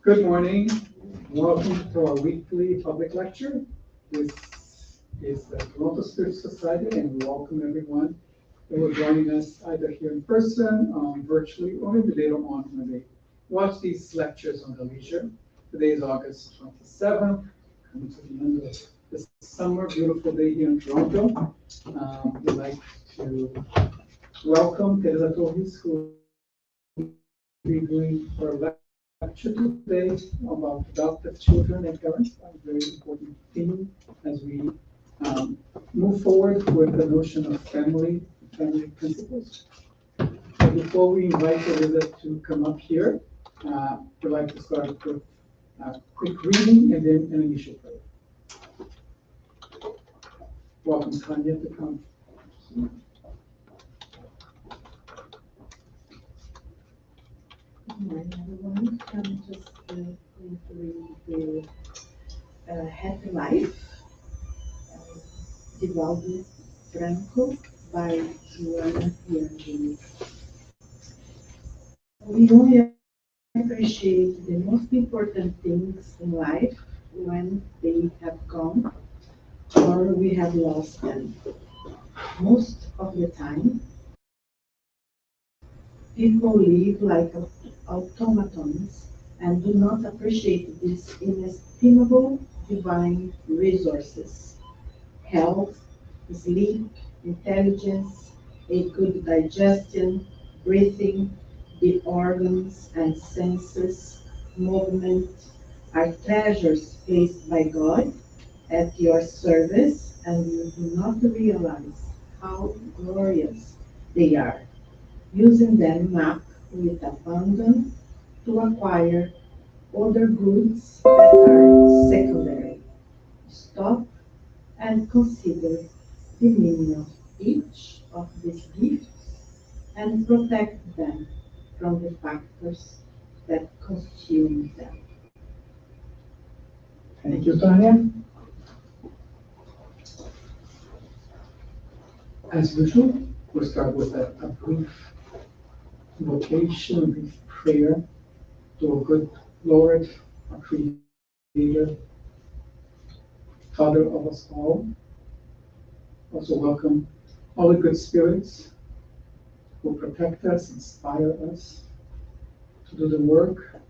Good morning. Welcome to our weekly public lecture. This is the Toronto Spirit Society, and we welcome everyone who are joining us either here in person, virtually, or maybe later on when they watch these lectures on the leisure. Today is August 27th, coming to the end of this summer, beautiful day here in Toronto. We'd like to welcome Tereza Torres, who will be doing her lecture today about adoptive children and parents, a very important theme as we move forward with the notion of family principles. So before we invite Tereza to come up here, we'd like to start with a quick reading and then an initial prayer. Welcome, Tanya, to come. Good morning, everyone. I'm just going to read the Happy Life, Divaldo Franco by Joana Piangini. We only appreciate the most important things in life when they have gone or we have lost them. Most of the time, people live like automatons and do not appreciate these inestimable divine resources: health, sleep, intelligence, a good digestion, breathing, the organs and senses, movement, are treasures placed by God at your service, and you do not realize how glorious they are, using them up with abandon to acquire other goods that are secondary. Stop and consider the meaning of each of these gifts and protect them from the factors that consume them. Thank you, Tanya. As usual, we'll start with a brief invocation, a brief prayer to a good Lord, our Creator, Father of us all. Also welcome all the good spirits who protect us, inspire us to do the work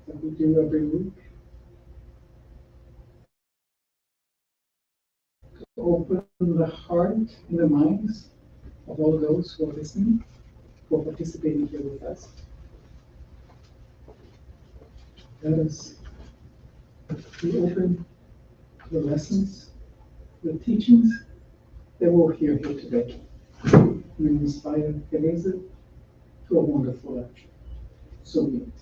that we do every week, to open the heart and the minds of all those who are listening, who are participating here with us. Let us be open to the lessons, the teachings that we'll hear here today. And inspire Tereza to a wonderful lecture. So be it.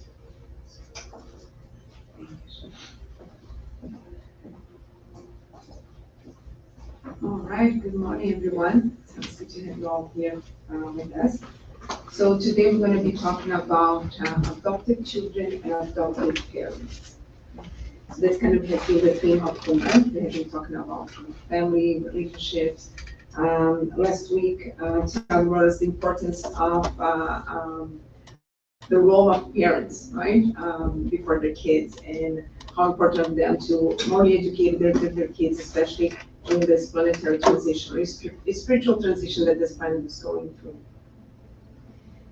All right, good morning, everyone. It's good to have you all here with us. So today we're going to be talking about adoptive children and adoptive parents. So that's kind of has been the theme of the month. We have been talking about family relationships. Last week, Tom brought us the importance of the role of parents, right, before their kids, and how important of them to more educate their kids, especially in this planetary transition, or spiritual transition that this planet is going through.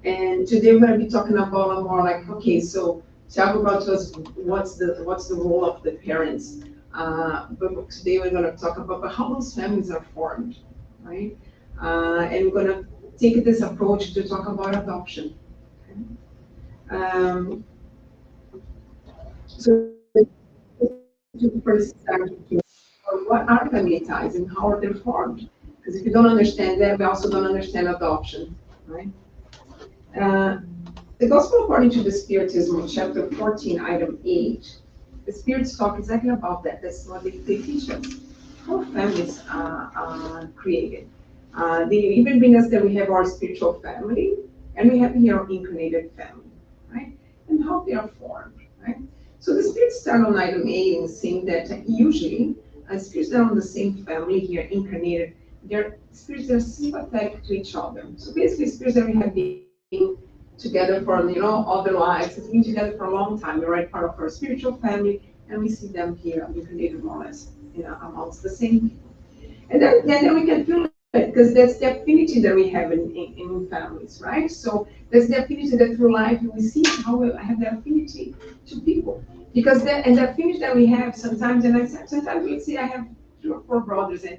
And today we're going to be talking about a more like, okay, so talk about to us what's the role of the parents. But today we're going to talk about how those families are formed, right? And we're going to take this approach to talk about adoption. So to first start, what are family ties and how are they formed? Because if you don't understand that, we also don't understand adoption, right? The Gospel according to the Spiritism, chapter 14, item 8, the Spirits talk exactly about that. That's what they teach us. How families are created. They even bring us that we have our spiritual family and we have here our incarnated family, right? And how they are formed, right? So the spirits start on item 8 and saying that usually spirits that are on the same family here, incarnated, they're spirits that are sympathetic to each other. So basically spirits that we have been together for, all their lives. It's been together for a long time. We're right part of our spiritual family, and we see them here incarnated more or less, amongst the same people. And then we can feel it, because that's the affinity that we have in families, right? So that's the affinity that through life we see how we have the affinity to people. Because the affinity that we have sometimes, and sometimes we see I have 3 or 4 brothers, and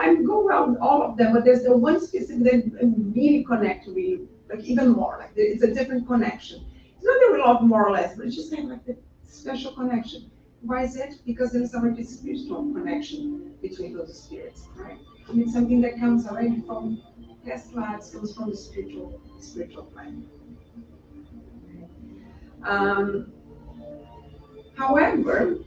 I go well with all of them, but there's the one specific that really connect with, like even more, like it's a different connection. It's not that we love more or less, but it's just kind of like the special connection. Why is it? Because there's already spiritual connection between those spirits, right? And it's something that comes already from past lives, comes from the spiritual plane. Um, However,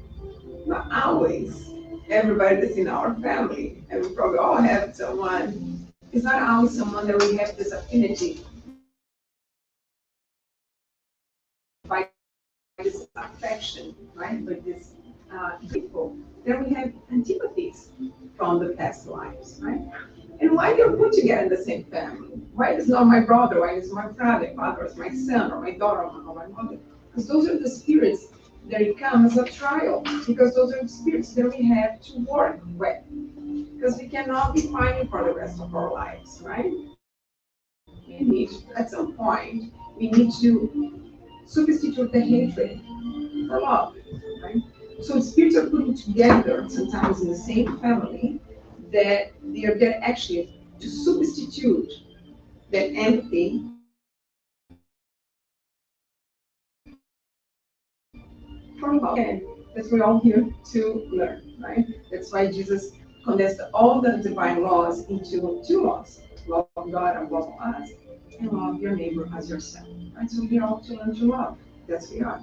not always everybody that's in our family, and we probably all have someone, it's not always someone that we have this affinity by this affection, right? With this people. Then we have antipathies from the past lives, right? And why they're put together in the same family? Why is not my brother? Why is my father, or my son, or my daughter, or my mother? Because those are the spirits that it comes a trial. Because those are the spirits that we have to work with. Because we cannot be fighting for the rest of our lives, right? We need, at some point, we need to substitute the hatred for love, right? So spirits are putting together sometimes in the same family that they are there actually to substitute that empathy for love. And that's what we're all here to learn, right? That's why Jesus condensed all the divine laws into 2 laws: love God above us, and love your neighbor as yourself. Right? So we're all to learn to love. That's who we are.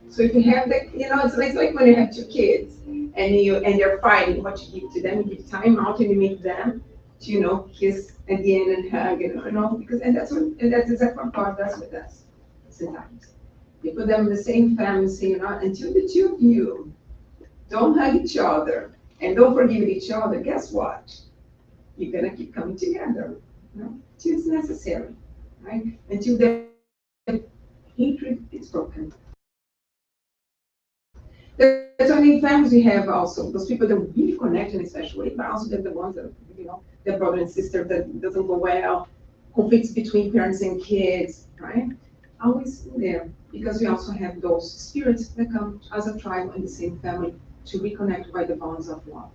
So if you have that, it's like when you have 2 kids and they're fighting, what you give to them, you give time out and you make them to, kiss at the end and hug, because that's exactly what God does with us sometimes. You put them in the same family, so until the 2 of you don't hug each other and don't forgive each other, guess what? You're gonna keep coming together, until it's necessary, right? Until the hatred is broken. That's why in families we have also those people that really connect in a special way, but also the ones that, their brother and sister that doesn't go well, conflicts between parents and kids, right? Always there, because we also have those spirits that come as a tribe in the same family to reconnect by the bonds of love.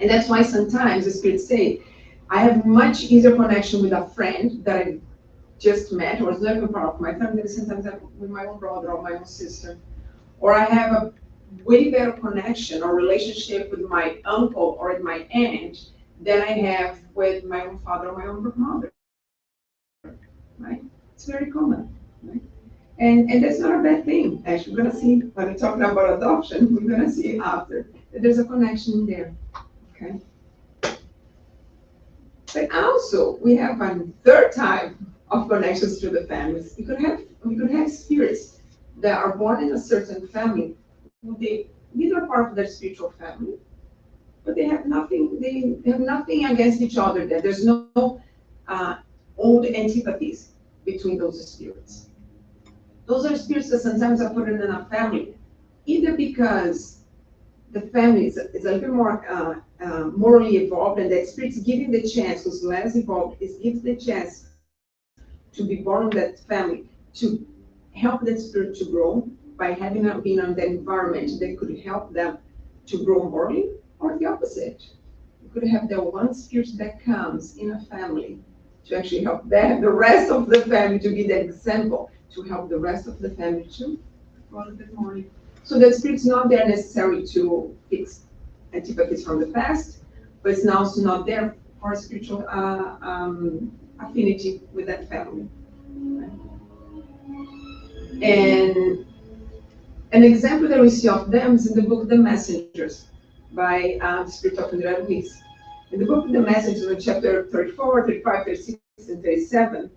And that's why sometimes the spirits say, I have much easier connection with a friend that I just met, or is not even part of my family, than sometimes with my own brother or my own sister. Or I have a way better connection or relationship with my uncle or with my aunt than I have with my own father or my own mother, right? It's very common, right? And that's not a bad thing. Actually, we're gonna see when we talk about adoption, we're gonna see after that there's a connection there, okay? But also, we have a third type of connections through the families. We could have spirits that are born in a certain family. These are part of their spiritual family, but they have nothing. They have nothing against each other. There's no old antipathies between those spirits. Those are spirits that sometimes are put in a family, either because the family is a little bit more morally evolved, and the spirit's giving the chance, who's less evolved, is gives the chance to be born in that family, to help that spirit to grow by having been in that environment that could help them to grow morally, or the opposite. You could have the one spirit that comes in a family to actually help the rest of the family, to be the example, to help the rest of the family to grow a little bit more. So the spirit's not there necessarily to fix antipathies from the past, but it's also not there for spiritual affinity with that family. And an example that we see of them is in the book The Messengers by the spirit of Andrea Luiz. In the book The Messengers, in chapter 34, 35, 36, and 37,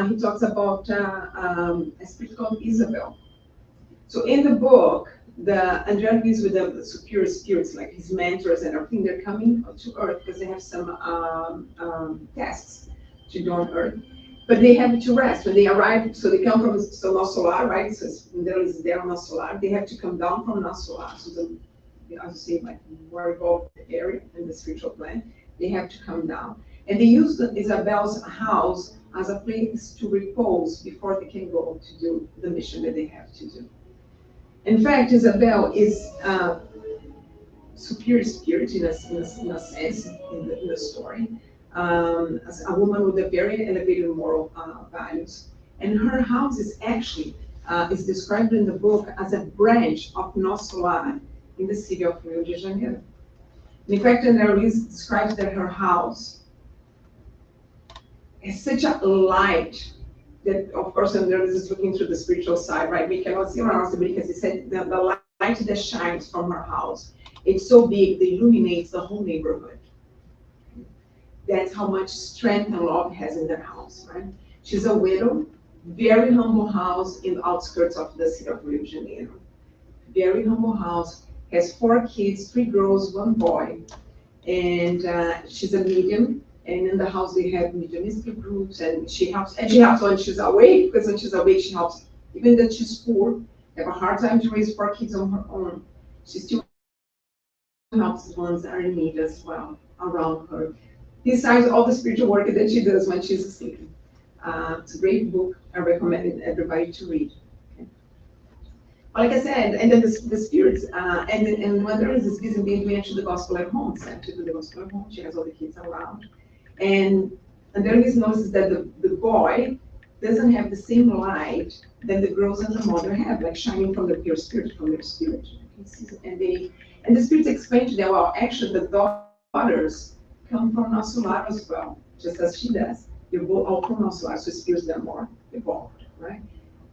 he talks about a spirit called Isabel. So in the book, the Andrea Luiz with the superior spirits, like his mentors and everything, they're coming to Earth because they have some tasks to do on Earth. But they have to rest when they arrive. So they come from Nosso Lar, right? So they're on Nosso Lar. They have to come down from Nosso Lar. So as you say, like more evolved area in the spiritual plane, they have to come down. And they use Isabel's house as a place to repose before they can go to do the mission that they have to do. In fact, Isabel is superior spirit in a sense in the story, as a woman with a very elevated moral values. And her house is actually is described in the book as a branch of Nosso Lar in the city of Rio de Janeiro. In fact, Annalise describes that her house is such a light that, of course, Annalise is looking through the spiritual side, right? We cannot see around us because he said the light that shines from her house, it's so big, it illuminates the whole neighborhood. That's how much strength and love has in their house, right? She's a widow, very humble house in the outskirts of the city of Rio de Janeiro. Very humble house, has 4 kids, 3 girls, 1 boy. And she's a medium, and in the house they have mediumistic groups, and she helps when she's awake, because when she's awake she helps, even that she's poor, have a hard time to raise 4 kids on her own. She still helps the ones that are in need as well around her. Besides all the spiritual work that she does when she's sleeping. It's a great book. I recommend everybody to read. Okay. Like I said, and then the spirits, and when there is this visibility, we enter the gospel at home. So to do the gospel at home, she has all the kids around. And there is notices that the boy doesn't have the same light that the girls and the mother have, like shining from the pure spirit, from their spirit. And the spirits explain to them, well, actually the daughters come from Nosso Lar as well, just as she does. They go all from Nosso Lar, so spirits are more evolved, right?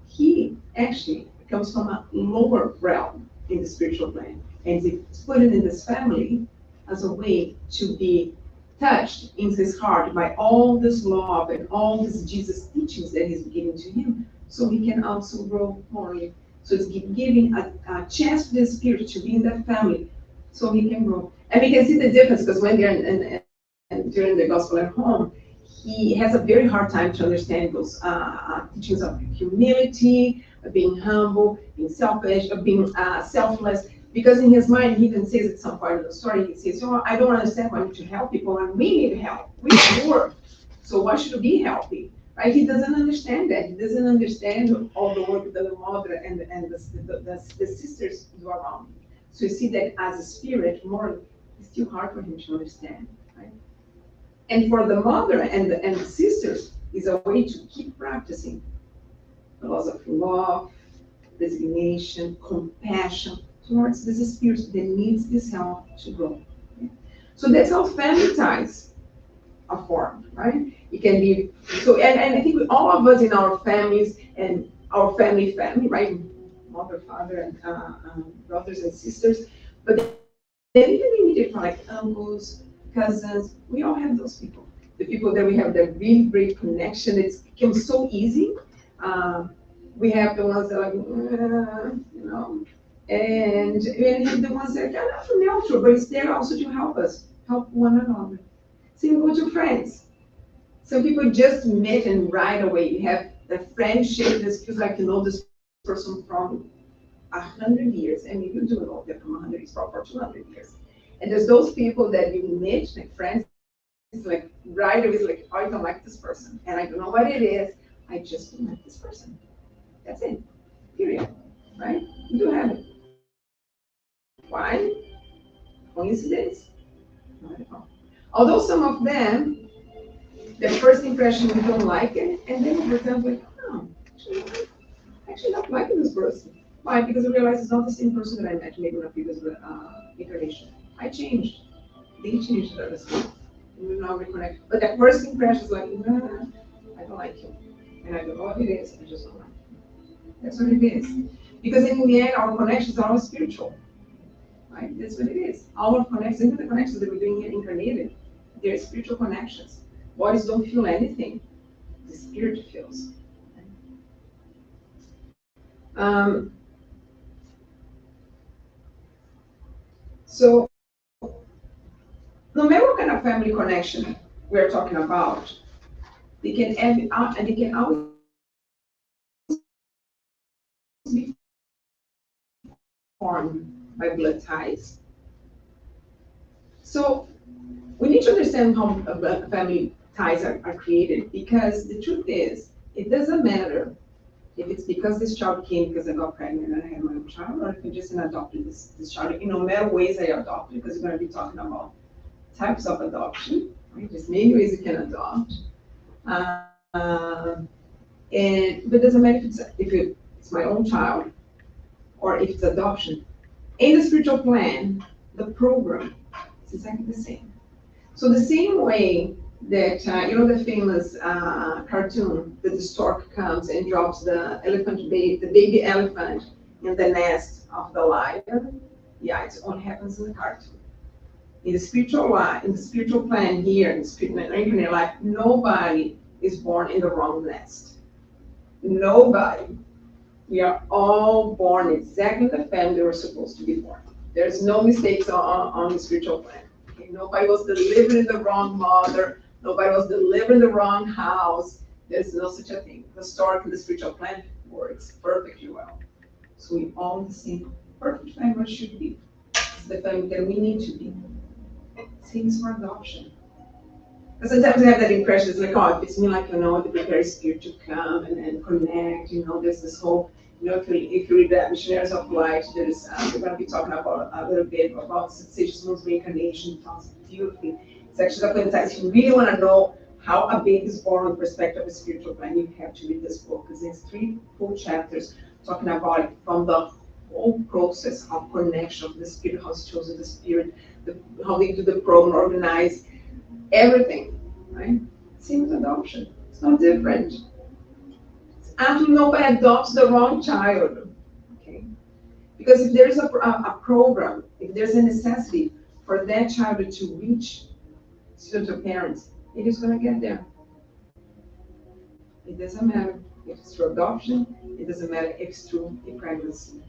He actually comes from a lower realm in the spiritual plane, and he's put it in this family as a way to be touched in his heart by all this love and all these Jesus teachings that he's giving to him, so he can also grow morally. So it's giving a chance to the spirit to be in that family, so he can grow. And we can see the difference, because when they're during the gospel at home, he has a very hard time to understand those teachings of humility, of being humble, being selfish, of being selfless. Because in his mind, he even says at some part of the story, he says, "Oh, I don't understand why I need to help people, and we need help. We're poor, so why should we be healthy?" Right? He doesn't understand that. He doesn't understand all the work that the mother and the sisters do around him. So you see that as a spirit, more it's still hard for him to understand, right? And for the mother and the sisters, is a way to keep practicing the laws of love, resignation, compassion towards this spirit that needs this help to grow. Okay? So that's how family ties are formed, right? It can be so, and I think all of us in our families and our family, right? Mother, father, and brothers and sisters, but then even immediate like uncles, cousins, we all have those people. The people that we have that really great connection, it's become so easy. We have the ones that are like, and we have the ones that are kind of neutral, but it's there also to help us, help one another. Same with your friends. Some people just met and right away you have the friendship that feels like you know this person from 100 years, and you do know them from 100 years, for 200 years. And there's those people that you meet, like friends, it's like right away, it's like, oh, I don't like this person, and I don't know what it is, I just don't like this person. That's it, period, right? You do have it. Why? Coincidence? Not at all. Although some of them, the first impression we don't like it, and then over time, like, oh, actually not liking this person. Why? Because I realize it's not the same person that I met maybe in a previous iteration. I changed. They changed the other stuff. And we now reconnect. But that first impression is like, nah, I don't like you. And I don't know what it is, I just don't like you. That's what it is. Because in the end, our connections are all spiritual. Right? That's what it is. Our connections, even the connections that we're doing here incarnated, they're spiritual connections. Bodies don't feel anything. The spirit feels. So, no matter what kind of family connection we're talking about, They can have, and they can always be formed by blood ties. So we need to understand how family ties are created, because the truth is, it doesn't matter if it's because this child came because I got pregnant and I had my own child, or if you just adopted this child, in no matter ways I adopted, because we're going to be talking about types of adoption, right? There's many ways you can adopt. But it doesn't matter if it's my own child or if it's adoption. In the spiritual plan, the program is exactly the same. So the same way that, the famous cartoon that the stork comes and drops the baby elephant in the nest of the lion, yeah, it only happens in the cartoon. In the spiritual life, in the spiritual plan here, in the spiritual incarnate life, nobody is born in the wrong nest. Nobody. We are all born exactly in the family we're supposed to be born. There's no mistakes on the spiritual plan. Okay? Nobody was delivered in the wrong mother. Nobody was delivered in the wrong house. There's no such a thing. The stork in the spiritual plan works perfectly well. So we all the same perfect family should be. It's the family that we need to be. Same for adoption. Because sometimes I have that impression, it's like, oh, it fits me like, the prepared spirit to come and connect, there's this whole, if you read that Missionaries of Light, there's, we're going to be talking about a little bit about Sages Moon's reincarnation, it talks beautifully. It's actually a couple of times, if you really want to know how a baby is born from the perspective of a spiritual plan, you have to read this book, because there's 3 full chapters talking about it from the whole process of connection of the spirit, how it's chosen the spirit, how they do the program, organize, everything, right? Same with adoption. It's not different. Absolutely nobody adopts the wrong child, okay? Because if there's a program, if there's a necessity for that child to reach spiritual parents, it is going to get there. It doesn't matter if it's through adoption, it doesn't matter if it's through a pregnancy.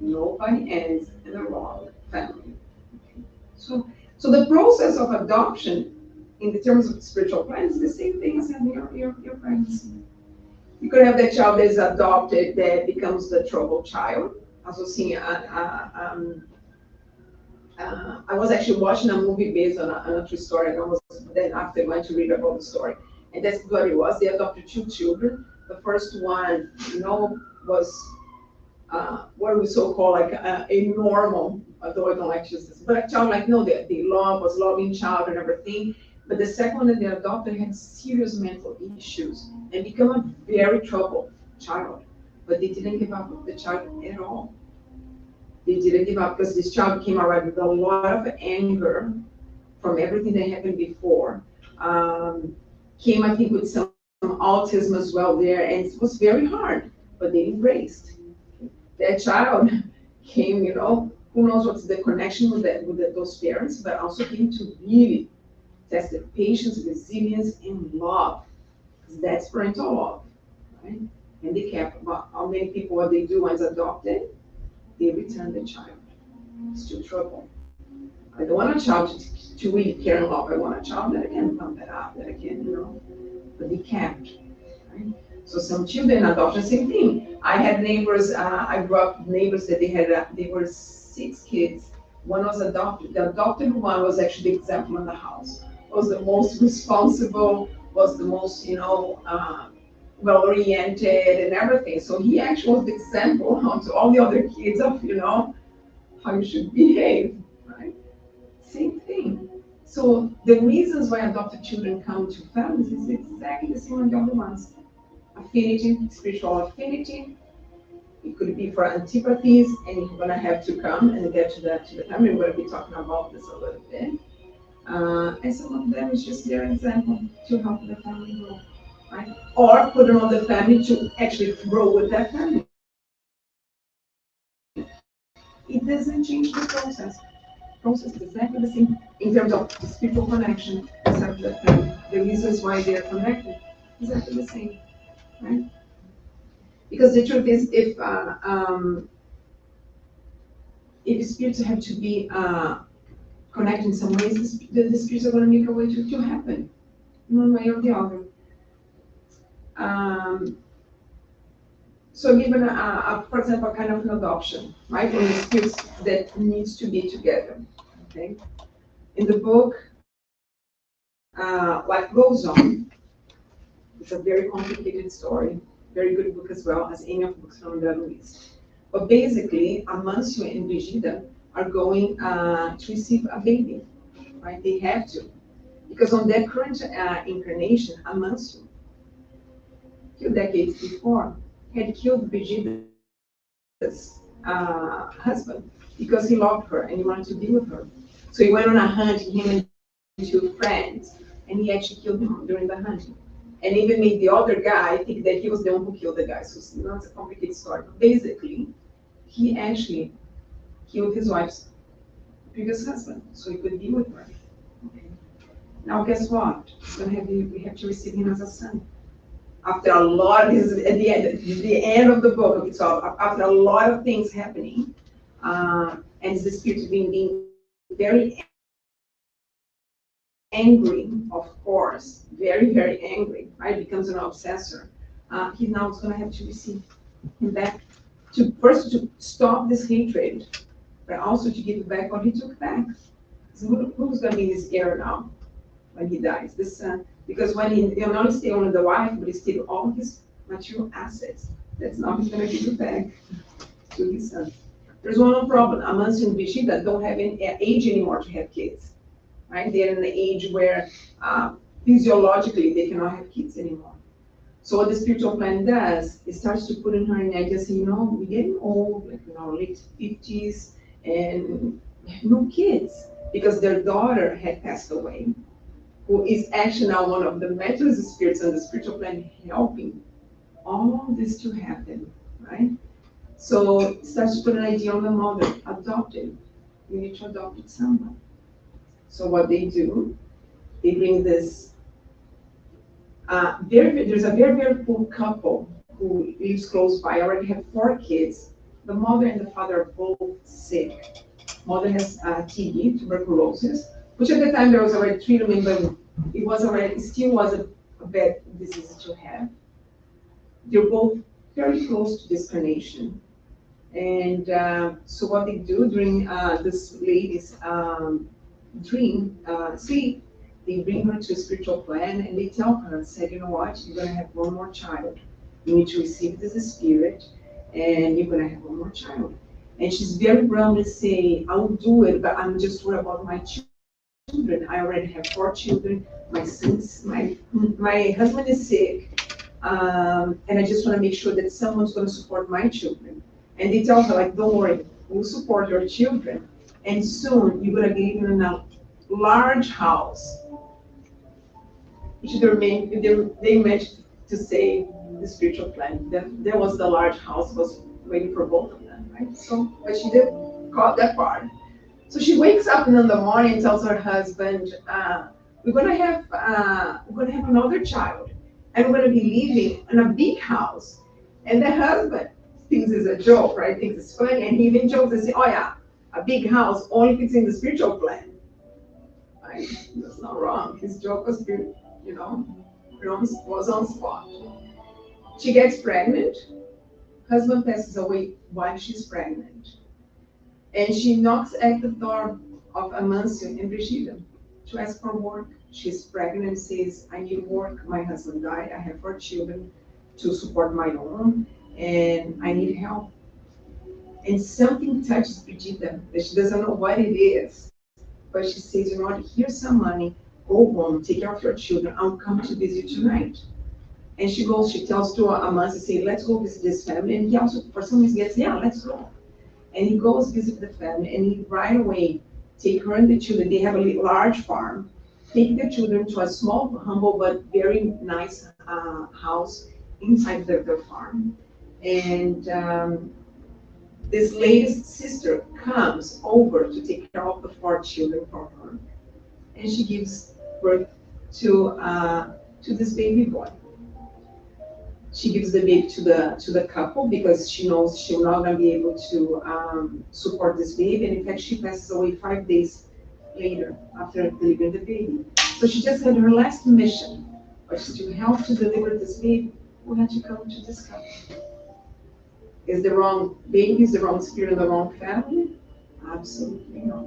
Nobody ends in the wrong family. Okay? So the process of adoption in the terms of spiritual plans, is the same thing as having your pregnancy. You could have that child that is adopted that becomes the troubled child. I was seeing, I was actually watching a movie based on a true story, and I was then after went to read about the story. And that's what it was. They adopted 2 children. The first one, was what we so call like a normal, although I don't like to use this, but a child like, no, the love was loving child and everything. But the second one that they adopted had serious mental issues and become a very troubled child. But they didn't give up the child at all. They didn't give up because this child came around with a lot of anger from everything that happened before. Came, I think, with some autism as well there, and it was very hard, but they embraced. That child came, who knows what's the connection with those parents, but also came to really test the patience, resilience, and love. Because that's parental love, right? And they care about how many people, what they do once adopted, they return the child. It's too trouble. I don't want a child to really care and love. I want a child that I can pump it up, that I can, but they can't. Right? So some children adoption, same thing. I had neighbors, I grew up with neighbors that they were 6 kids. One was adopted. The adopted one was actually the example in the house. Was the most responsible, was the most, well-oriented and everything. So he actually was the example to all the other kids of, how you should behave, right? Same thing. So the reasons why adopted children come to families is exactly the same as the other ones. Affinity, spiritual affinity. It could be for antipathies, and you're gonna have to come and get to the family. We're gonna be talking about this a little bit. And some of them is just their example to help the family grow, right? Or put another family to actually grow with that family. It doesn't change the process. Process is exactly the same in terms of spiritual connection, except that the reasons why they are connected is exactly the same, right? Because the truth is, if spirits have to be connected in some ways, the spirits are going to make a way to happen, in one way or the other. So given for example, kind of an adoption, right? Or the spirits that needs to be together, okay? In the book, Life Goes On, it's a very complicated story, very good book as well, as any of the books from Luis. But basically, Amancio and Brigida are going to receive a baby, right? They have to. Because on their current incarnation, Amancio, a few decades before, had killed Brigida's husband because he loved her and he wanted to be with her. So he went on a hunt, him and two friends, and he actually killed him during the hunt. And even made the other guy think that he was the one who killed the guy. So it's a complicated story. But basically, he actually killed his wife's previous husband so he could be with her. Okay. Now guess what? We have to receive him as a son. After a lot, this is at the end of the book. Okay, so after a lot of things happening, and the spirit being very angry, of course, very, very angry, right? Becomes an obsessor. He now is going to have to receive him back to first to stop this hatred, but also to give back what he took back. So who's going to be his heir now when he dies? This son, because when he not only stay on the wife, but he still all his material assets. That's now he's going to give it back to his son. There's one problem. Amancio and Brigida don't have any age anymore to have kids. Right? They're in the age where physiologically they cannot have kids anymore. So what the spiritual plan does, it starts to put in her an idea, say, we're getting old, like in our late 50s, and no kids, because their daughter had passed away, who is actually now one of the mentors spirits on the spiritual plan helping all this to happen, right? So it starts to put an idea on the mother, adoptive. You need to adopt someone. So what they do, they bring this, there's a very, very poor couple who lives close by, already have 4 kids. The mother and the father are both sick. Mother has TB, tuberculosis, which at the time there was already treatment, but it still was a bad disease to have. They're both very close to discarnation. And so what they do during this lady's sleep, they bring her to a spiritual plan and they tell her, said, you know what, you're going to have one more child. You need to receive this spirit and you're going to have one more child. And she's very bluntly say, I will do it, but I'm just worried about my children. I already have 4 children. My husband is sick, and I just want to make sure that someone's going to support my children. And they tell her, like, don't worry, we'll support your children. And soon you're going to be living in a large house. They managed to say the spiritual plan. There was the large house was waiting for both of them, right? So, but she didn't caught that part. So she wakes up in the morning and tells her husband, we're gonna have another child, and we're gonna be living in a big house. And the husband thinks it's a joke, right? Thinks it's funny, and he even jokes and says, oh yeah, a big house only fits in the spiritual plan. Right? That's not wrong. His joke was good, was on spot. She gets pregnant. Husband passes away while she's pregnant. And she knocks at the door of Amancio and Brigida to ask for work. She's pregnant and says, I need work. My husband died. I have 4 children to support my own, and I need help. And something touches Brigida that she doesn't know what it is. But she says, you know what, here's some money. Go home, take care of your children. I'll come to visit you tonight. And she tells to Amancio, say, let's go visit this family. And he also, for some reason, gets, yeah, let's go. And he goes visit the family, and he right away take her and the children. They have a large farm. Take the children to a small, humble, but very nice house inside their farm. And this lady's sister comes over to take care of the 4 children for her. And she gives birth to this baby boy. She gives the baby to the couple because she knows she's not going to be able to support this baby. And in fact, she passes away 5 days later after delivering the baby. So she just had her last mission, which is to help to deliver this baby. We had to come to discuss. Is the wrong baby, is the wrong spirit in the wrong family? Absolutely not.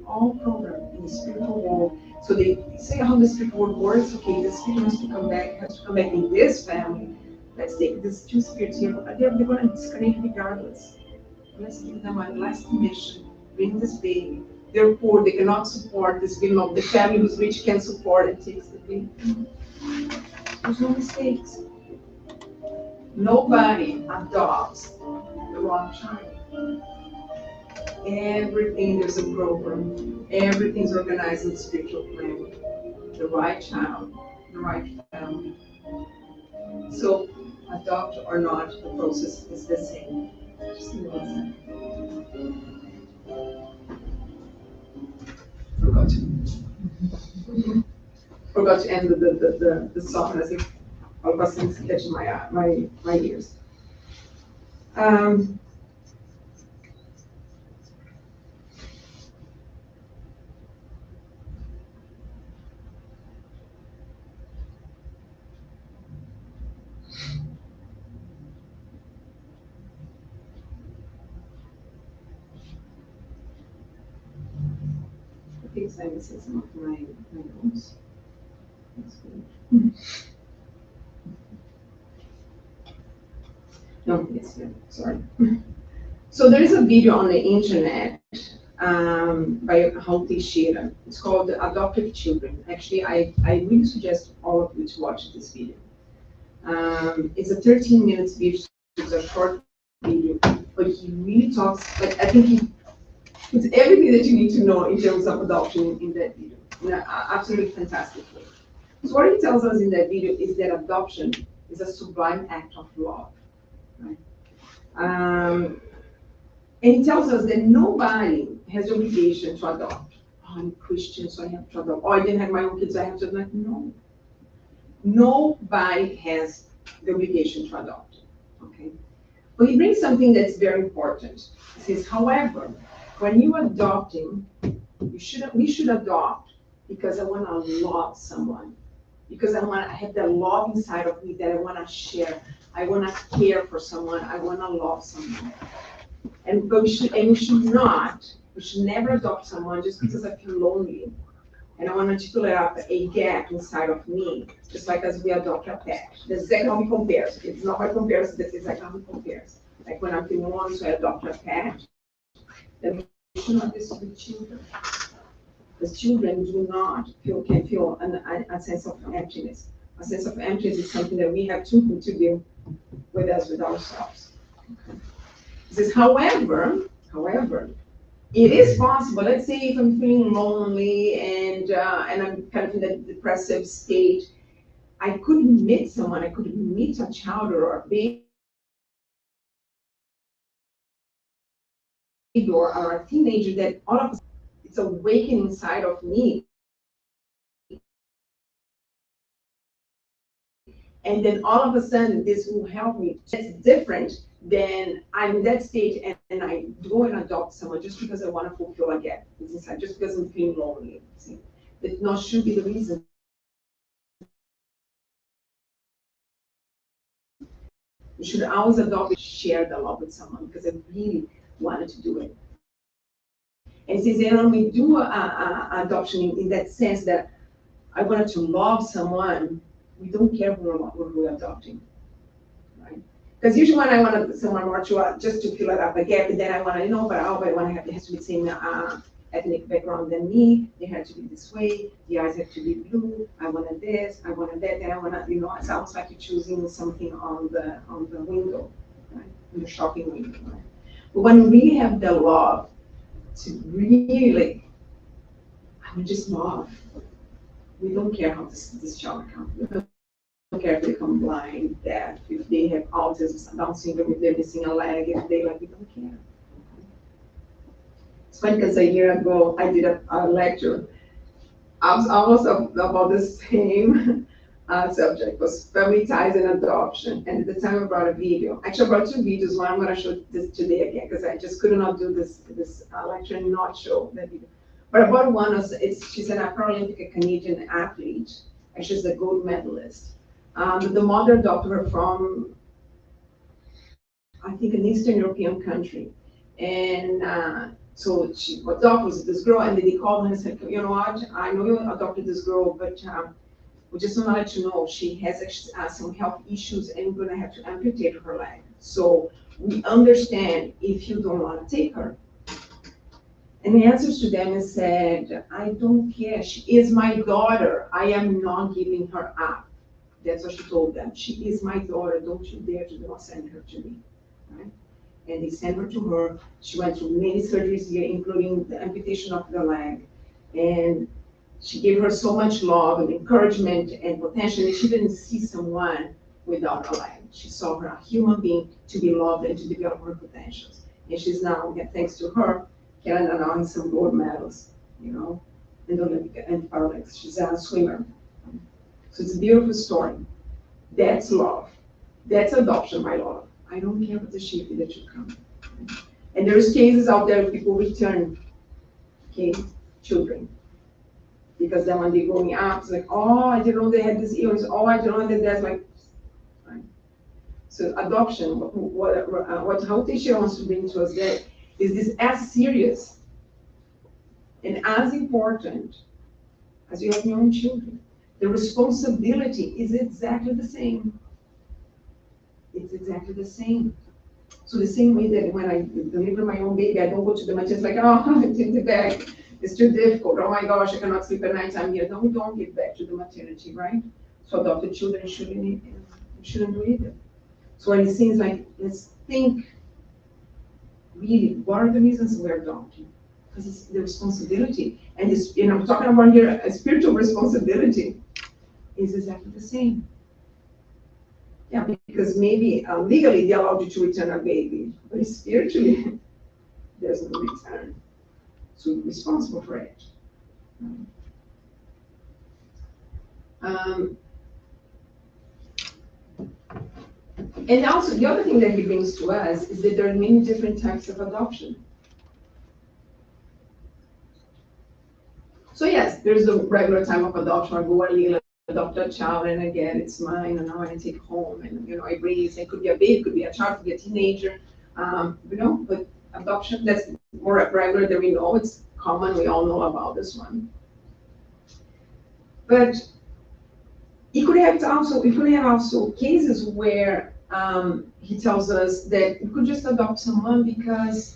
All programmed in the spiritual world. So they say how the spiritual world works. Okay, the spirit has to come back, in this family. Let's take these two spirits here. They're going to disconnect regardless. Let's give them a last mission. Bring this baby. They're poor, they cannot support this baby. No, the family who's rich can support and takes the baby. There's no mistakes. Nobody adopts the wrong child. Everything, there's a program. Everything's organized in the spiritual plan. The right child, the right family. So, adopt or not, the process is the same. Just give me 1 second. Forgot to end the song as if all of us things catching my ears. I think I'm missing some of my notes. That's good. No, yes, yeah, sorry. So there is a video on the internet by Houthi Shira. It's called Adoptive Children. Actually, I really suggest all of you to watch this video. It's a 13 minutes video, so it's a short video, but he really talks, like, I think he puts everything that you need to know in terms of adoption in that video, in an absolutely fantastic way. So what he tells us in that video is that adoption is a sublime act of love, right? And he tells us that nobody has the obligation to adopt. Oh, I'm Christian, so I have to adopt. Oh, I didn't have my own kids, so I have to adopt. No. Nobody has the obligation to adopt, okay? But he brings something that's very important. He says, however, when you're adopting, we should adopt because I want to love someone, because I have that love inside of me that I want to share. I want to care for someone. I want to love someone. But we should never adopt someone just because I feel lonely and I want to fill up a gap inside of me, just like as we adopt a pet. That's exactly how we compare. It's not by comparison, that's exactly how we compare. Like when I'm feeling lonely, so I adopt a pet, then we should not do this with children. Because children can feel a sense of emptiness. A sense of emptiness is something that we have to deal with ourselves. It says, however, it is possible. Let's say if I'm feeling lonely and I'm kind of in that depressive state, I could meet someone. I could meet a child or a baby or a teenager that all of a sudden it's awakening inside of me. And then all of a sudden, this will help me. It's different than I'm in that state and I go and adopt someone just because I want to fulfill a gap. It's inside, just because I'm feeling lonely. See? That not should be the reason. You should always adopt and share the love with someone because I really wanted to do it. And since when we do adoption in that sense that I wanted to love someone, we don't care who we're adopting, right? Because usually when I want someone more to just to fill it up a gap, and then I want to but I want to have, it has to be the same ethnic background than me. They have to be this way. The eyes have to be blue. I wanted this. I wanted that. And I want to, it's almost like you're choosing something on the window, right? In the shopping window, right? But when we have the love to really, I would just love. We don't care how this child comes. We don't care if they come blind, deaf, if they have autism, Down syndrome, if they're missing a leg, if we don't care. It's funny because a year ago I did a lecture. I was almost about the same subject, was family ties and adoption. And at the time I brought a video. Actually, I brought 2 videos. One I'm going to show this today again because I just could not do this lecture and not show that video. But about one, she's an Paralympic Canadian athlete, and she's a gold medalist. The mother adopted her from, I think, an Eastern European country. And so she adopted this girl, and then they called her and said, you know what, I know you adopted this girl, but we just want to let you know she has some health issues and we're going to have to amputate her leg. So we understand if you don't want to take her. And the answers to them is said, I don't care. She is my daughter. I am not giving her up. That's what she told them. She is my daughter. Don't you dare to not send her to me. Right? And they sent her to her. She went through many surgeries here, including the amputation of the leg. And she gave her so much love and encouragement and potential. And she didn't see someone without a leg. She saw her a human being to be loved and to develop her potentials. And she's now, thanks to her, Canada now has some gold medals, you know, in the Olympic and Paralympics. She's a swimmer. So it's a beautiful story. That's love. That's adoption, my love. I don't care what the shape that you come. And there's cases out there people return, okay, children. Because then when they're growing up, it's like, oh, I didn't know they had this illness. Oh, I didn't know that that's like, right? So adoption, what How teacher wants to bring to us there is this as serious and as important as you have your own children. The responsibility is exactly the same. It's exactly the same. So the same way that when I deliver my own baby, I don't go to the maternity like, oh, it's in the bag. It's too difficult. Oh my gosh, I cannot sleep at night. I'm here. No, we don't give back to the maternity, right? So adopted children shouldn't do either. So when it seems like, let's think, really, what are the reasons we're adopting? Because it's the responsibility. And this, I'm talking about here a spiritual responsibility is exactly the same. Yeah, because maybe legally they allowed you to return a baby, but spiritually, there's no return. So you're responsible for it. And also, the other thing that he brings to us is that there are many different types of adoption. So yes, there's the regular time of adoption. I go and adopt a child, and again, it's mine, and now I take home, and I raise. It could be a baby, it could be a child, it could be a teenager, But adoption, that's more regular than we know. It's common. We all know about this one. But you could have also cases where he tells us that you could just adopt someone because,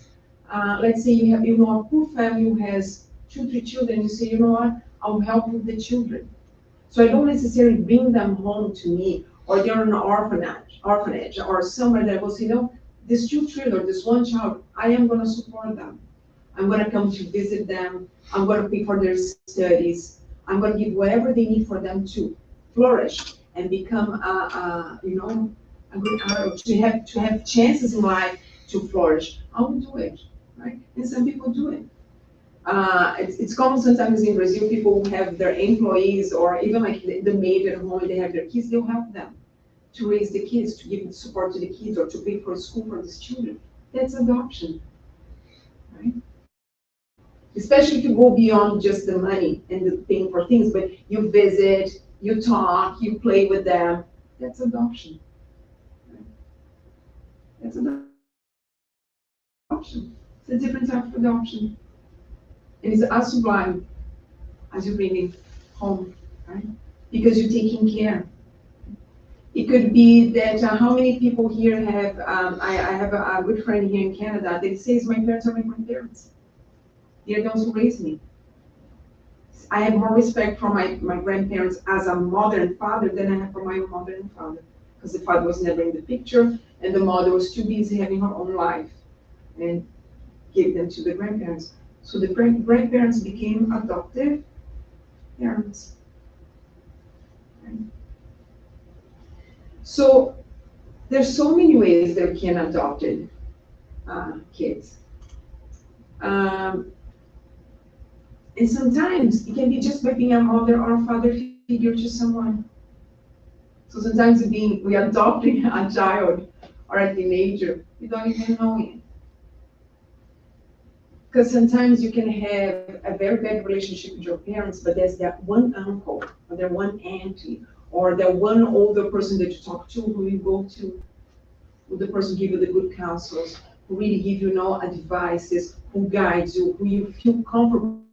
let's say you have a poor family who has 2-3 children. You say, you know what, I'll help with the children. So I don't necessarily bring them home to me, or they're in an orphanage, or somewhere that will say, no, these 2 children, or this one child, I am going to support them. I'm going to come to visit them. I'm going to pay for their studies. I'm going to give whatever they need for them to flourish and become, a good adult, to have chances in life to flourish. I will do it, right? And some people do it. It's common sometimes in Brazil, people who have their employees or even like the maid at home, and they have their kids, they'll help them to raise the kids, to give support to the kids, or to pay for school for these children. That's adoption, right? Especially if you go beyond just the money and the paying for things, but you visit, you talk, you play with them. That's adoption. Right? That's adoption. It's a different type of adoption. And it's as sublime as you bring it home, right? Because you're taking care. It could be that how many people here have, I have a good friend here in Canada that says my parents are my grandparents. They're those who raised me. I have more respect for my grandparents as a mother and father than I have for my own mother and father. Because the father was never in the picture, and the mother was too busy having her own life and gave them to the grandparents. So the grandparents became adoptive parents. Right? So there's so many ways that we can adopt kids. And sometimes it can be just by being a mother or a father figure to someone. So sometimes we're adopting a child or a teenager without even knowing it. Because sometimes you can have a very bad relationship with your parents, but there's that one uncle or that one auntie or the one older person that you talk to, who you go to, who the person give you the good counsels, who really give you no advices, who guides you, who you feel comfortable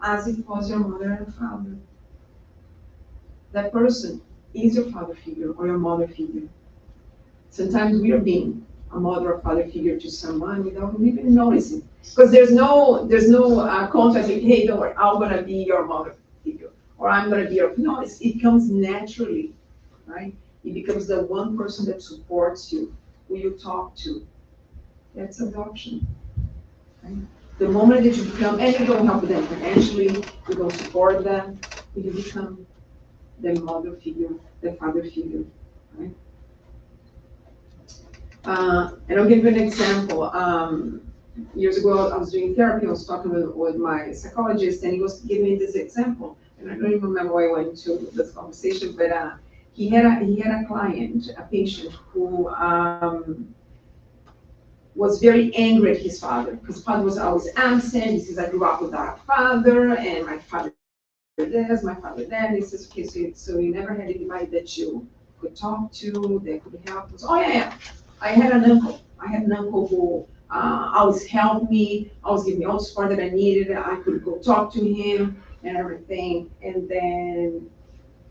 as it was your mother and father. That person is your father figure or your mother figure. Sometimes we are being a mother or father figure to someone without even noticing. Because there's no contract, like, hey, don't worry, I'm gonna be your mother figure, or I'm gonna be your, no, it comes naturally, right? It becomes the one person that supports you, who you talk to. That's adoption, right? The moment that you become, and you don't help them financially, you don't support them, you become the mother figure, the father figure, right? And I'll give you an example. Years ago, I was doing therapy, I was talking with my psychologist, and he was giving me this example. And I don't even remember why I went into this conversation, but he had a client, a patient, who was very angry at his father, because father was always absent. He says, I grew up without a father, and my father this, my father that. He says, okay, so you never had anybody that you could talk to, that could help us. Oh, yeah. I had an uncle. I had an uncle who always helped me, always gave me all the support that I needed. I could go talk to him and everything. And then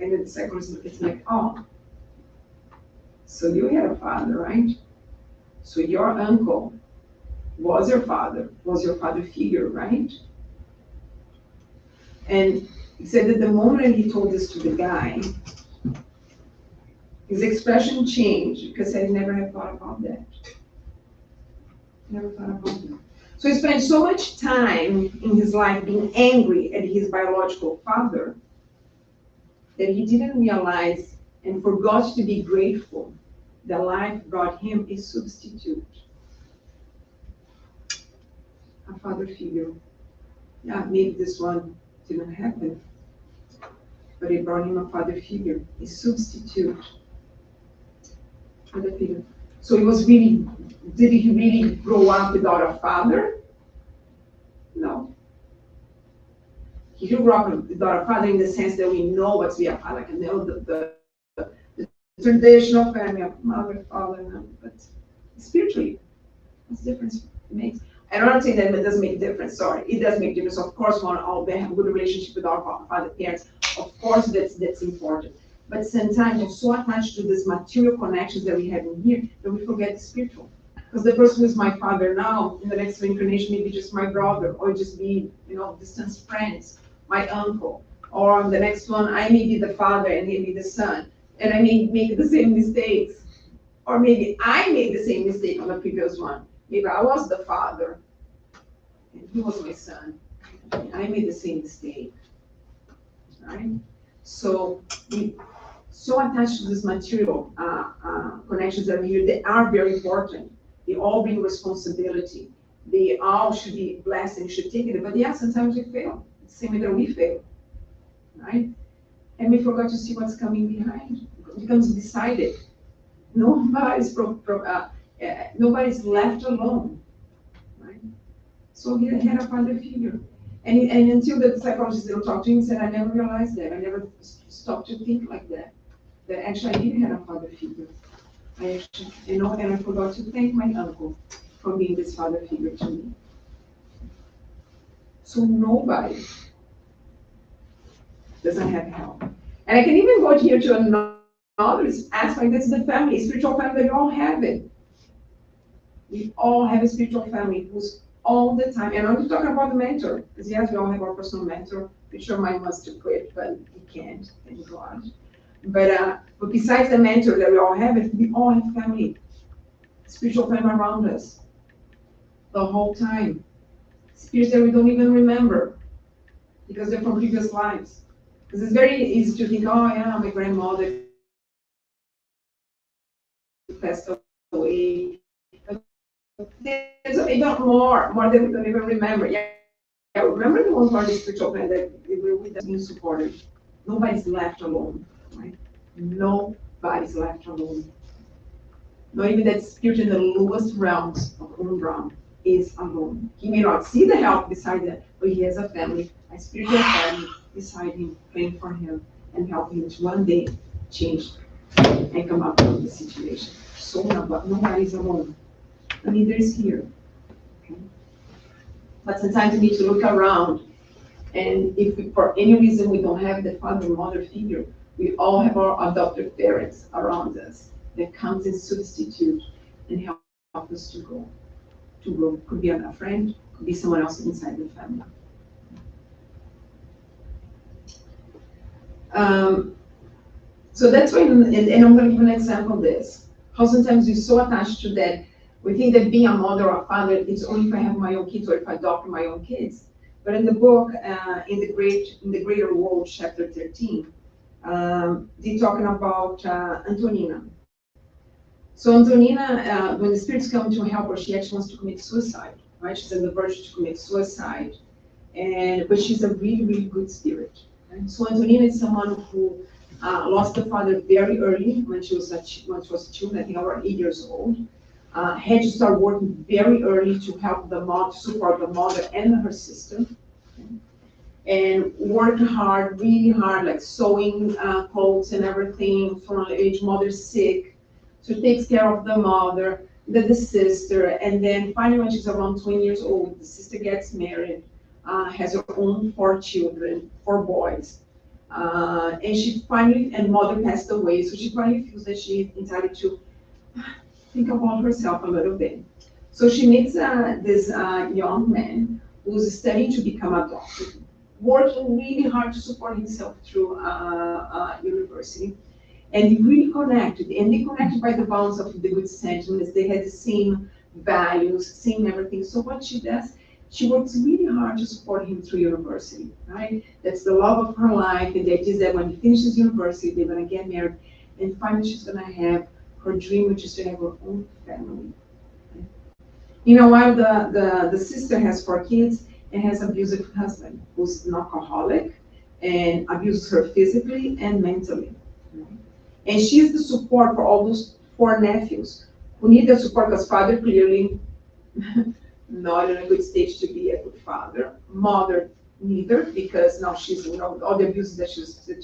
the psychologist looked at me like, oh, so you had a father, right? So your uncle was your father figure, right? And he said that the moment he told this to the guy, his expression changed because I never had thought about that. Never thought about that. So he spent so much time in his life being angry at his biological father that he didn't realize and forgot to be grateful that life brought him a substitute, a father figure. Yeah, maybe this one didn't happen, but it brought him a father figure, a substitute. Father figure. So did he really grow up without a father? No. He grew up without a father in the sense that we know what to be a father. Like, you know, the traditional family of mother, father, but spiritually, what's the difference it makes? And I'm not saying that it doesn't make a difference. Sorry, it does make a difference. Of course, we want all to have a good relationship with our father parents. Of course, that's important. But sometimes we're so attached to these material connections that we have in here that we forget the spiritual. Because the person who is my father now, in the next reincarnation, maybe just my brother, or just be, distant friends, my uncle. Or on the next one, I may be the father and he may be the son. And I may make the same mistakes. Or maybe I made the same mistake on the previous one. Maybe I was the father and he was my son. And I made the same mistake. Right? So we so attached to this material connections that are here, they are very important. They all bring responsibility. They all should be blessed and should take it. But yeah, sometimes we fail. The same way that we fail. Right? And we forgot to see what's coming behind. It becomes decided. Nobody's left alone. Right? So he had a father figure. And until the psychologist didn't talk to him, he said, I never realized that. I never stopped to think like that. That actually I did have a father figure. I actually, and I forgot to thank my uncle for being this father figure to me. So nobody doesn't have help. And I can even go here to another aspect, that's the family, spiritual family, we all have it. We all have a spiritual family who's all the time, and I'm not talking about the mentor, because yes, we all have our personal mentor. I'm sure mine wants to quit, but he can't, thank God. But besides the mentor that we all have, we all have family, spiritual family around us the whole time. Spirits that we don't even remember because they're from previous lives. Because it's very easy to think, oh yeah, my grandmother passed away. There's even more than we don't even remember. Yeah, remember the ones who are the spiritual family that we were with us being supported. Nobody's left alone, right? Nobody's left alone. Not even that spirit in the lowest realms of Umbra is alone. He may not see the help beside that, but he has a family, a spiritual family beside him, praying for him and helping him to one day change and come up with the situation. So nobody's alone. I mean, there's here. Okay? But sometimes we need to look around, and if we, for any reason we don't have the father or mother figure, we all have our adoptive parents around us that comes and substitute and help us to grow. To grow. Could be a friend, could be someone else inside the family. So that's when, and I'm going to give an example of this. How sometimes we're so attached to that, we think that being a mother or a father is only if I have my own kids or if I adopt my own kids. But in the book, in the Greater World, chapter 13, they're talking about Antonina. So Antonina, when the spirits come to help her, she actually wants to commit suicide, right? She's on the verge to commit suicide, but she's a really, really good spirit. Right? So Antonina is someone who lost the father very early when she was a child, I think around 8 years old. Had to start working very early to help the mom, to support the mother and her sister. And worked hard, really hard, like sewing clothes and everything from age mother's sick. So takes care of the mother, the sister, and then finally when she's around 20 years old, the sister gets married, has her own 4 children, 4 boys. And mother passed away, so she finally feels that she's entitled to think about herself a little bit. So she meets this young man who's studying to become a doctor, working really hard to support himself through university. And they really connected, and they connected by the bounds of the good sentiments. They had the same values, same everything. So what she does, she works really hard to support him through university, right? That's the love of her life, and the idea is that when he finishes university, they're gonna get married, and finally she's gonna have her dream, which is to have her own family. Right? You know, while the sister has 4 kids and has an abusive husband who's an alcoholic and abuses her physically and mentally. Right? And she is the support for all those 4 nephews who need the support because father clearly not in a good stage to be a good father. Mother neither, because now she's, you know, all the abuses that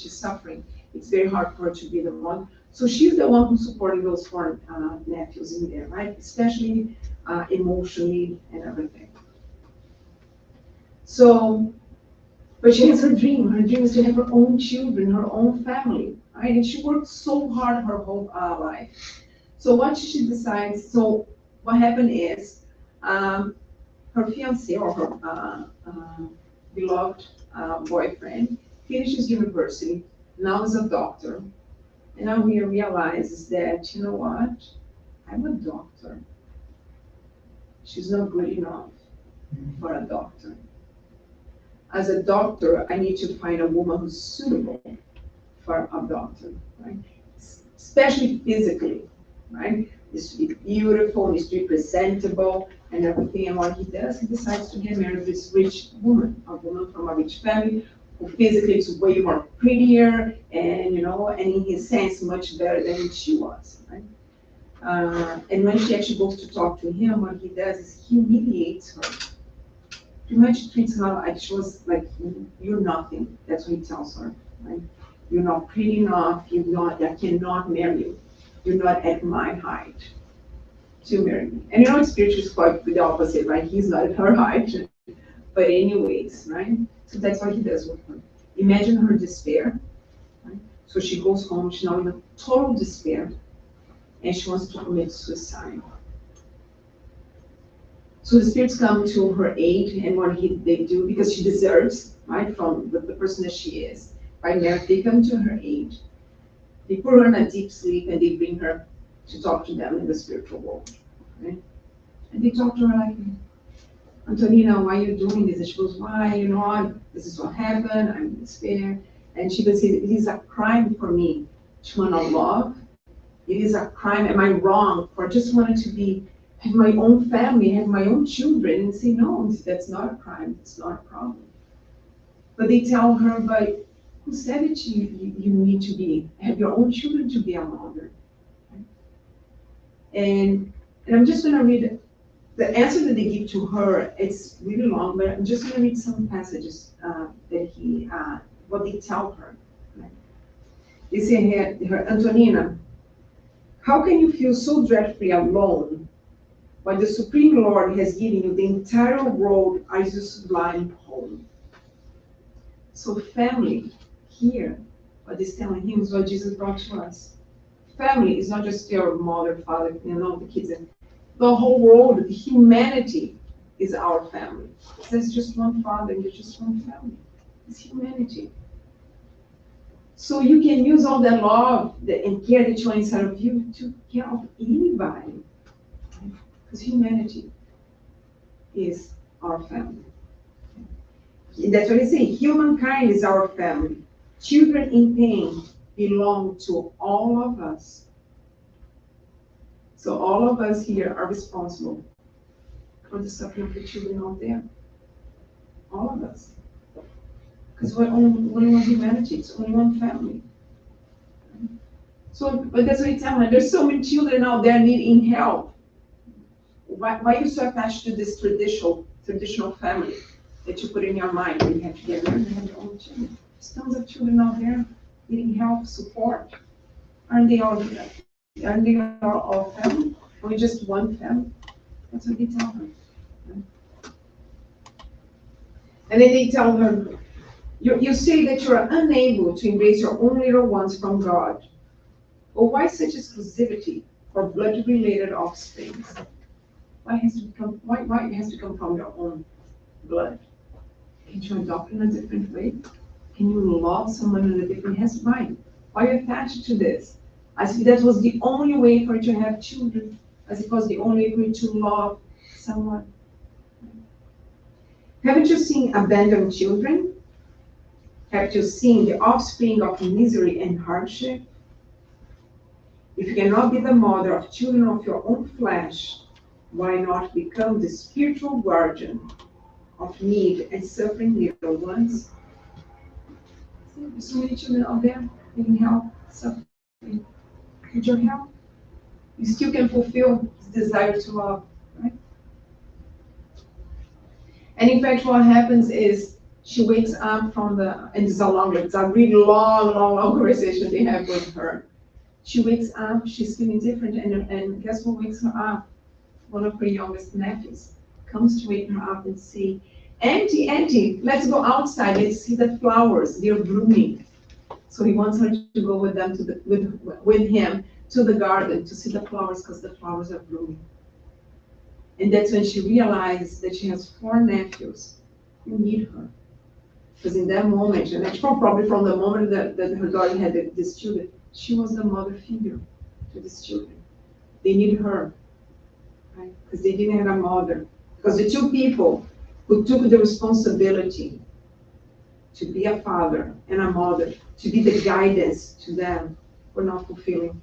she's suffering, it's very hard for her to be the one. So she's the one who's supporting those 4 nephews in there, right? Especially emotionally and everything. So, but she has her dream. Her dream is to have her own children, her own family, right? And she worked so hard her whole life. So what she decides, so what happened is, her fiancé or her beloved boyfriend finishes university, now is a doctor, and now he realizes that, you know what, I'm a doctor. She's not good enough for a doctor. As a doctor, I need to find a woman who's suitable for a doctor, right? Especially physically, right? Needs to be beautiful, needs to be presentable, and everything. And what he does, he decides to get married to this rich woman, a woman from a rich family, who physically is way more prettier, and you know, and in his sense, much better than she was, right? And when she actually goes to talk to him, what he does is he humiliates her. Pretty much treats her like she was like, you're nothing. That's what he tells her, right? You're not pretty enough. I cannot marry you. You're not at my height to marry me. And you know, spiritually is quite the opposite, right? He's not at her height. But anyways, right? So that's what he does with her. Imagine her despair, right? So she goes home, she's now in total despair, and she wants to commit suicide. So the spirits come to her aid, and what they do, because she deserves, right, from the person that she is, by merit, they come to her aid. They put her in a deep sleep, and they bring her to talk to them in the spiritual world, right? And they talk to her like, Antonina, why are you doing this? And she goes, why, you know, this is what happened, I'm in despair. And she goes, it is a crime for me to want to love. It is a crime, am I wrong for just wanting to have my own family, have my own children, and say, no, that's not a crime, it's not a problem. But they tell her, but who said that you need to have your own children to be a mother? Right? And I'm just gonna read the answer that they give to her. It's really long, but I'm just gonna read some passages that what they tell her. Right? You see her Antonina, how can you feel so dreadfully alone when the Supreme Lord has given you the entire world as your sublime home? So family here, what is telling him is what Jesus brought to us. Family is not just your mother, father, the kids. The whole world, the humanity is our family. There's just one father and there's just one family. It's humanity. So you can use all the love and care that you are inside of you to care of anybody. Because humanity is our family. And that's what I say, humankind is our family. Children in pain belong to all of us. So all of us here are responsible for the suffering of the children out there. All of us. Because we're only one humanity, it's only one family. So, but that's what I tell them, there's so many children out there needing help. Why are you so attached to this traditional family that you put in your mind when you have to get married and have your own children? There's tons of children out there needing help, support. Aren't they all family? Only just one family? That's what they tell her. And then they tell her, you say that you are unable to embrace your own little ones from God. Well, why such exclusivity for blood-related offspring? Why it has to come from your own blood? Can't you adopt in a different way? Can you love someone in a different way? Why are you attached to this? As if that was the only way for you to have children, as if it was the only way for you to love someone. Haven't you seen abandoned children? Have you seen the offspring of misery and hardship? If you cannot be the mother of children of your own flesh, why not become the spiritual guardian of need and suffering little ones? There's so many children out there needing help, suffering. Need your help? You still can fulfill this desire to love, right? And in fact, what happens is she wakes up from and it's a really long conversation they have with her. She wakes up, she's feeling different, and guess what wakes her up? One of her youngest nephews comes to wake her up and say, Auntie, let's go outside, let's see the flowers, they're blooming. So he wants her to go with them with him to the garden to see the flowers because the flowers are blooming. And that's when she realized that she has 4 nephews who need her. Because in that moment, and that's probably from the moment that her daughter had this children, she was the mother figure to these children. They need her, right? Because they didn't have a mother. Because the 2 people who took the responsibility to be a father and a mother, to be the guidance to them, were not fulfilling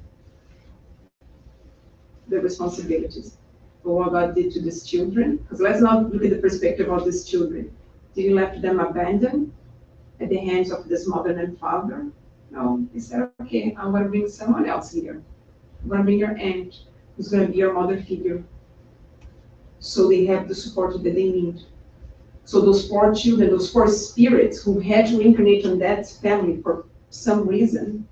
the responsibilities. But what God did to these children, because let's not look at the perspective of these children. Did He left them abandoned at the hands of this mother and father? No, He said, okay, I'm going to bring someone else here. I'm going to bring your aunt, who's going to be your mother figure. So they have the support that they need. So those 4 children, those 4 spirits who had to reincarnate on that family for some reason,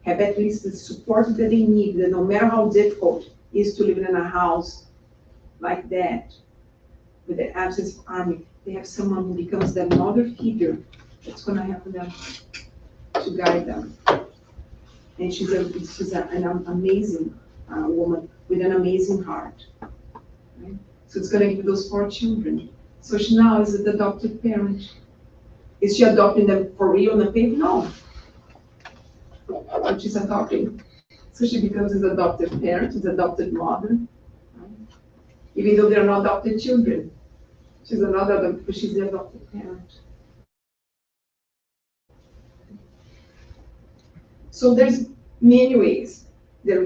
have at least the support that they need, that no matter how difficult it is to live in a house like that, with the absence of army, they have someone who becomes their mother figure that's going to help them to guide them. And she's an amazing woman with an amazing heart. Right? So it's going to give those 4 children. So she now is an adopted parent. Is she adopting them for real on the paper? No. But she's adopting. So she becomes his adopted parent, his adopted mother. Right? Even though they're not adopted children. She's another, but she's the adopted parent. So there's many ways that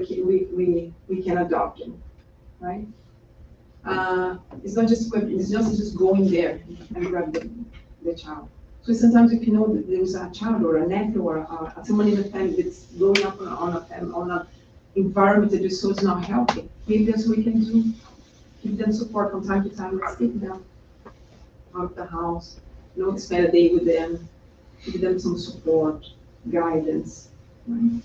we can adopt them, right? It's not just going there and grab the child. So sometimes if you know that there's a child or a nephew or someone in the family that's growing up on an environment that is so it's not healthy, maybe that's what we can do. Give them support from time to time. Let's take them out of the house, spend a day with them, give them some support, guidance, right?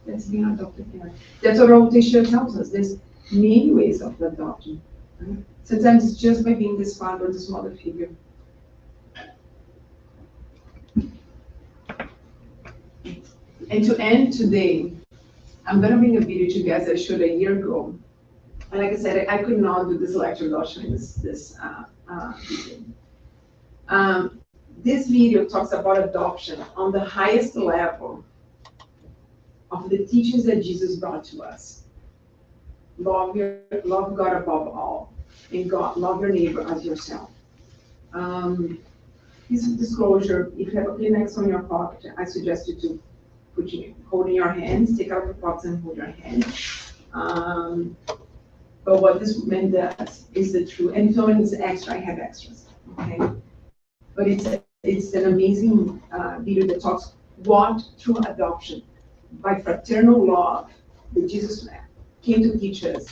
That's being an adoptive parent. That's what our teacher tells us. There's many ways of adopting. Right? Sometimes it's just by being this father or this mother figure. And to end today, I'm gonna bring a video to you guys I showed a year ago. And like I said, I could not do this lecture without showing this video. This video talks about adoption on the highest level of the teachings that Jesus brought to us. Love God above all, and love your neighbor as yourself. This disclosure, if you have a Kleenex on your pocket, I suggest you to hold in your hands, take out your pockets and hold your hand. But what this man does is the truth, and if someone needs extra, I have extras, okay? But it's an amazing video that talks what true adoption by fraternal love that Jesus came to teach us.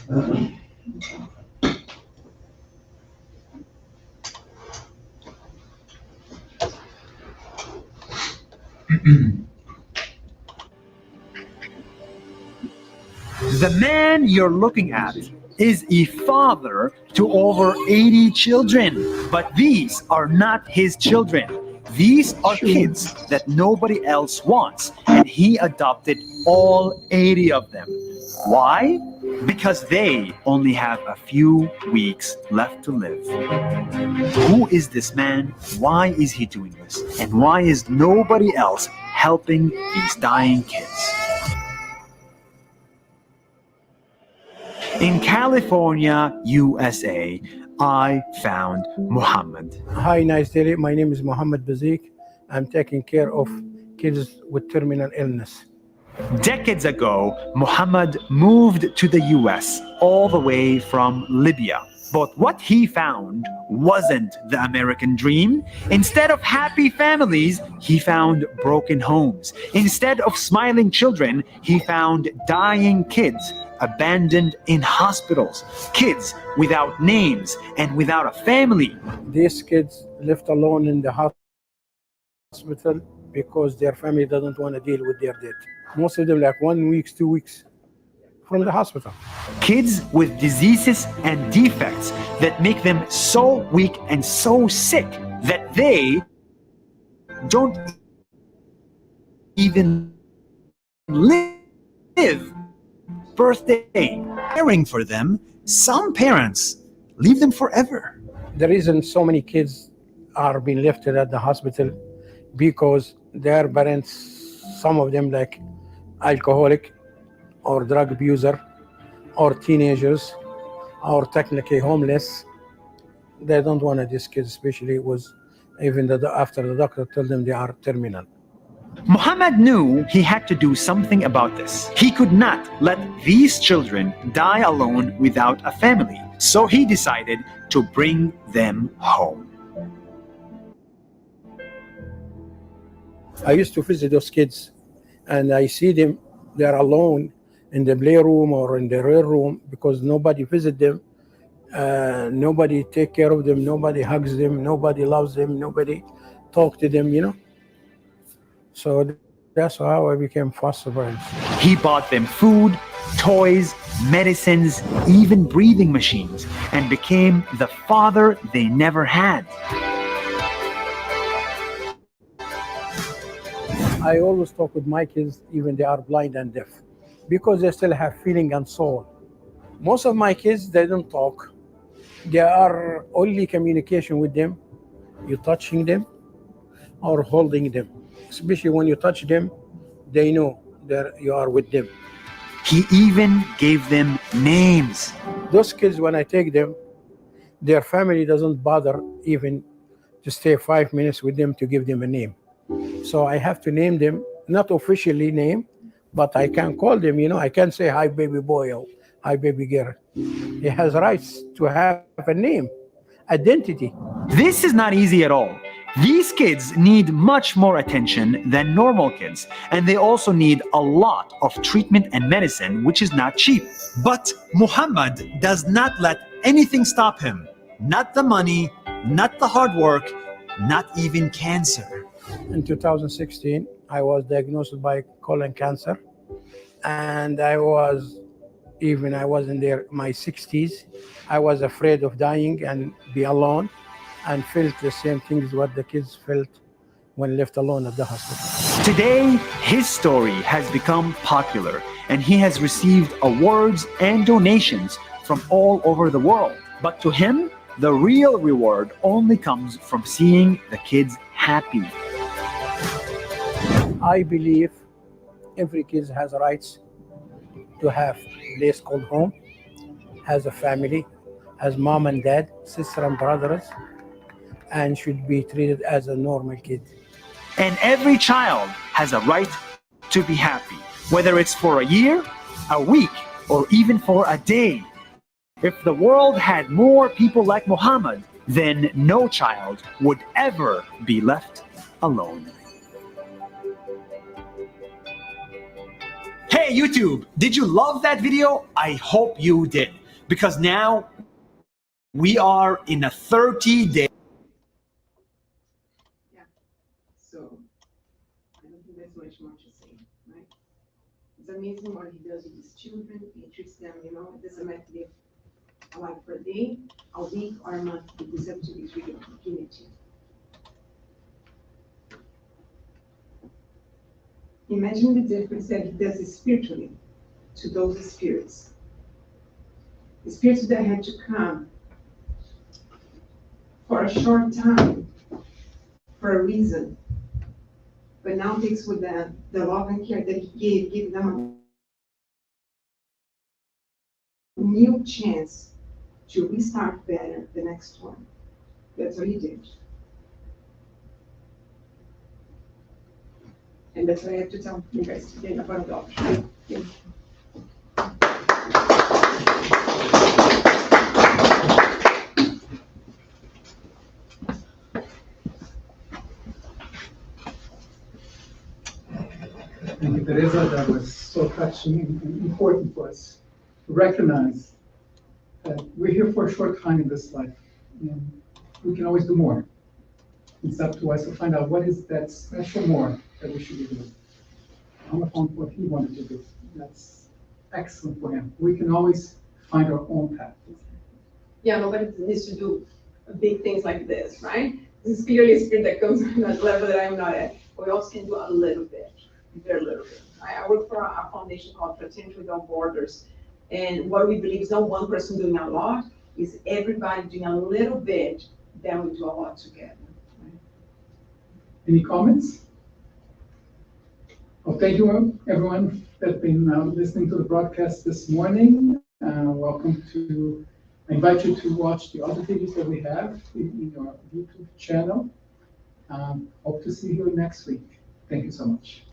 The man you're looking at is a father to over 80 children, but these are not his children. These are kids that nobody else wants, and he adopted all 80 of them. Why? Because they only have a few weeks left to live. Who is this man? Why is he doing this? And why is nobody else helping these dying kids? In California, USA, I found Muhammad. Hi, nice day. My name is Muhammad Bazik. I'm taking care of kids with terminal illness. Decades ago, Muhammad moved to the US all the way from Libya. But what he found wasn't the American dream. Instead of happy families, he found broken homes. Instead of smiling children, he found dying kids abandoned in hospitals, kids without names and without a family. These kids left alone in the hospital because their family doesn't want to deal with their death. Most of them like 1 week, 2 weeks from the hospital. Kids with diseases and defects that make them so weak and so sick that they don't even live birthday. Caring for them, some parents leave them forever. The reason so many kids are being left at the hospital because their parents, some of them like alcoholic or drug abuser or teenagers or technically homeless. They don't want these kids, especially even after the doctor told them they are terminal. Muhammad knew he had to do something about this. He could not let these children die alone without a family. So he decided to bring them home. I used to visit those kids and I see them, they're alone in the playroom or in the rear room because nobody visits them, nobody take care of them, nobody hugs them, nobody loves them, nobody talk to them, you know. So that's how I became foster parents. He bought them food, toys, medicines, even breathing machines, and became the father they never had. I always talk with my kids, even they are blind and deaf, because they still have feeling and soul. Most of my kids, they don't talk. They are only communication with them, you touching them or holding them. Especially when you touch them, they know that you are with them. He even gave them names. Those kids, when I take them, their family doesn't bother even to stay 5 minutes with them to give them a name. So I have to name them, not officially name, but I can call them, you know, I can say, hi, baby boy, or hi, baby girl. He has rights to have a name, identity. This is not easy at all. These kids need much more attention than normal kids, and they also need a lot of treatment and medicine, which is not cheap. But Muhammad does not let anything stop him. Not the money, not the hard work, not even cancer. In 2016, I was diagnosed by colon cancer, and I was in my 60s. I was afraid of dying and be alone, and felt the same things what the kids felt when left alone at the hospital. Today, his story has become popular and he has received awards and donations from all over the world. But to him, the real reward only comes from seeing the kids happy. I believe every kid has rights to have a place called home, has a family, has mom and dad, sister and brothers, and should be treated as a normal kid. And every child has a right to be happy, whether it's for a year, a week, or even for a day. If the world had more people like Muhammad, then no child would ever be left alone. Hey YouTube, did you love that video? I hope you did, because now we are in a 30-day. So I don't think there's much more to say, right? It's amazing what he does with his children. He treats them, it doesn't matter if like for a day, a week, or a month, he deserves to be treated with dignity. Imagine the difference that he does spiritually to those spirits. The spirits that had to come for a short time, for a reason, but now takes with them the love and care that he give them a new chance to restart better the next one. That's what he did. And that's what I have to tell you guys today about adoption. Thank you. Thank you, Tereza. That was so touching and important for us to recognize that we're here for a short time in this life, and we can always do more. It's up to us to find out what is that special more that we should be doing. Muhammad found what he wanted to do. That's excellent for him. We can always find our own path. Yeah, nobody needs to do big things like this, right? This is clearly a spirit that comes on that level that I'm not at. But we also can do a little bit, very little bit. I work for a foundation called Fraternity Without Borders. And what we believe is not one person doing a lot, is everybody doing a little bit, then we do a lot together. Any comments? Well, thank you everyone that's been listening to the broadcast this morning. Welcome to, I invite you to watch the other videos that we have in our YouTube channel. Hope to see you next week. Thank you so much.